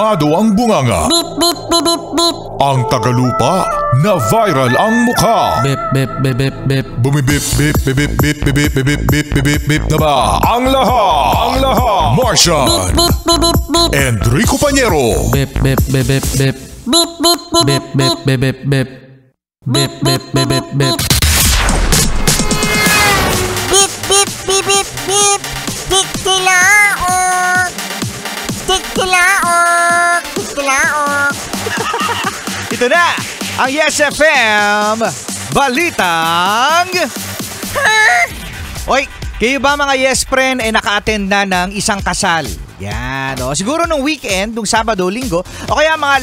kalmado ang bunganga. Beep, beep, beep, beep, beep. Ang tagalupa na viral ang mukha. Bip, bip, bip, bip, bip. Bumibip, bip, bip, bip, bip, bip, bip, bip, bip, bip, bip na ba? Ang lahat! Martian! Beep, beep, beep, beep. Enrico Pañero! Bip, bip, bip, bip, bip. Beep, beep, beep, Bip, bip, bip, bip, bip. Bip, bip, bip, bip, bip. Beep, beep, beep, beep, beep. Tikilaok! Tikilaok! Tikilaok! Ito na ang Yes FM Balitang Oy, kayo ba mga Yes Friend naka-attend na ng isang kasal? Yan, siguro nung weekend, nung Sabado, Linggo, o kaya mga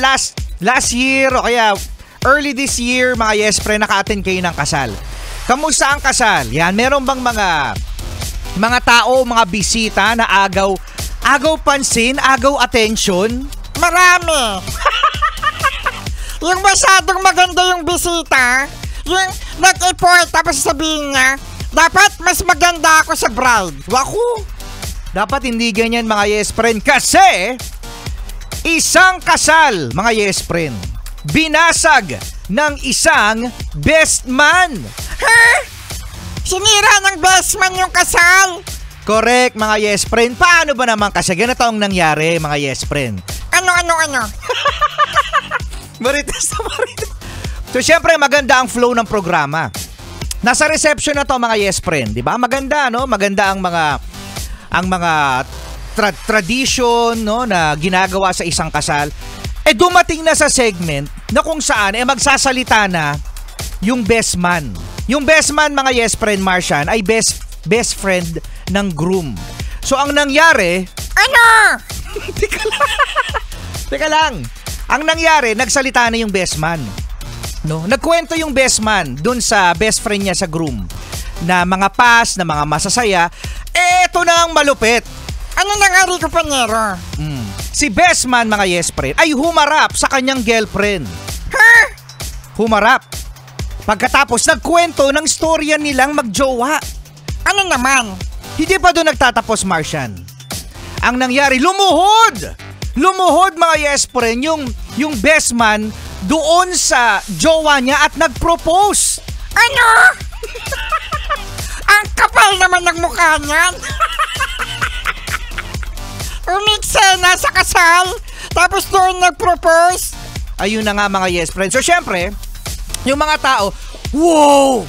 last year, o kaya early this year, mga Yes Friend, naka-attend kayo ng kasal. Kamusta ang kasal? Yan, meron bang mga tao, mga bisita na agaw pansin, agaw attention? Marami! Yung masyadong maganda yung bisita, yung nag-effort tapos sabihin niya, dapat mas maganda ako sa bride. Waku! Dapat hindi ganyan mga Yes Friend kasi isang kasal mga Yes Friend binasag ng isang best man. Ha? Sinira ng best man yung kasal? Correct mga Yes Friend. Paano ba naman kasi ganito ang nangyari mga Yes Friend? Ano? Marites. So syempre maganda ang flow ng programa. Nasa reception na to mga Yes Friend, di ba? Maganda Maganda ang mga tradition na ginagawa sa isang kasal. Dumating na sa segment na kung saan magsasalita na yung best man. Yung best man mga Yes Friend Martian ay best friend ng groom. So ang nangyari, Ano? Teka lang. Ang nangyari, nagsalita na yung best man. Nagkwento yung best man dun sa best friend niya sa groom na mga past, na mga masasaya. Eto na ang malupit. Ano nangyari ko, Pañero? Si best man mga Yes Friend ay humarap sa kanyang girlfriend. Ha? Humarap. Pagkatapos nagkwento ng storya nilang magjowa. Ano naman? Hindi pa doon nagtatapos, Martian. Ang nangyari, lumuhod mga Yes Friend yung best man doon sa jowa niya at nag-propose. Ano? Ang kapal naman ng mukha niyan. Umiksena sa kasal, tapos doon nag-propose. Ayun na nga mga Yes Friend. So syempre, yung mga tao, wow!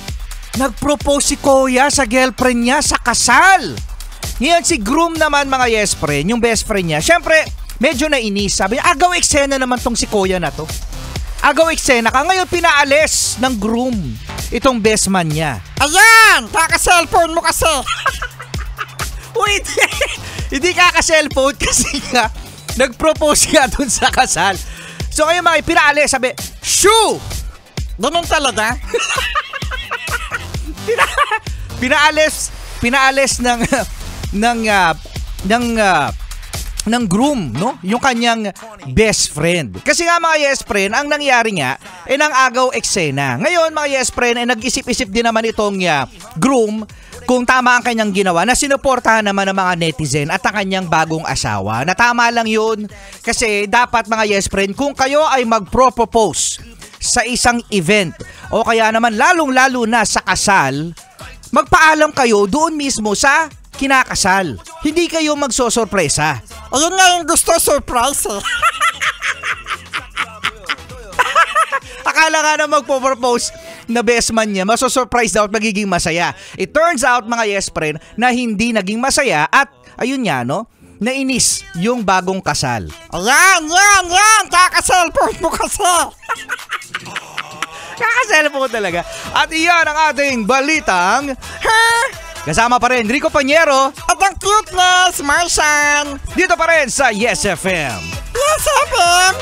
Nag-propose si Kuya sa girlfriend niya sa kasal. Ngayon si groom naman mga Yes Friend, yung best friend niya, syempre, medyo nainis. Sabi niya, agaw eksena naman tong si Kuya na to. Agaw eksena ka. Ngayon pinaalis ng groom itong best man niya. Ayan! Kaka-cellphone mo kasi. Wait! Hindi kaka-cellphone kasi nga nag-propose nga dun sa kasal. So ngayon mga pinaalis, sabi, shoo! Ganun talaga? Pinaalis ng groom, yung kanyang best friend. Kasi nga mga Yes Friend, ang nangyari nga nang agaw eksena. Ngayon mga Yes Friend, nag-isip-isip din naman itong groom kung tama ang kanyang ginawa, na sinuportahan naman ng mga netizen at ang kanyang bagong asawa. Na tama lang yun kasi dapat mga Yes Friend, kung kayo ay mag-propose sa isang event o kaya naman lalong-lalo na sa kasal, magpaalam kayo doon mismo sa kinakasal. Hindi kayo magsosorpresa. Ayun nga yung gusto, surprise eh. Akala nga na magpo-propose na best man niya, masosurprise daw at magiging masaya. It turns out mga Yes Friend na hindi naging masaya at ayun nga nainis yung bagong kasal. Ayan, kaka-cellphone mo kasi. Kaka-cellphone talaga. At iyan ang ating balitang kasama pa rin Rico Pañero at ang cuteness, Martian. dito pa rin sa Yes FM. Yes FM.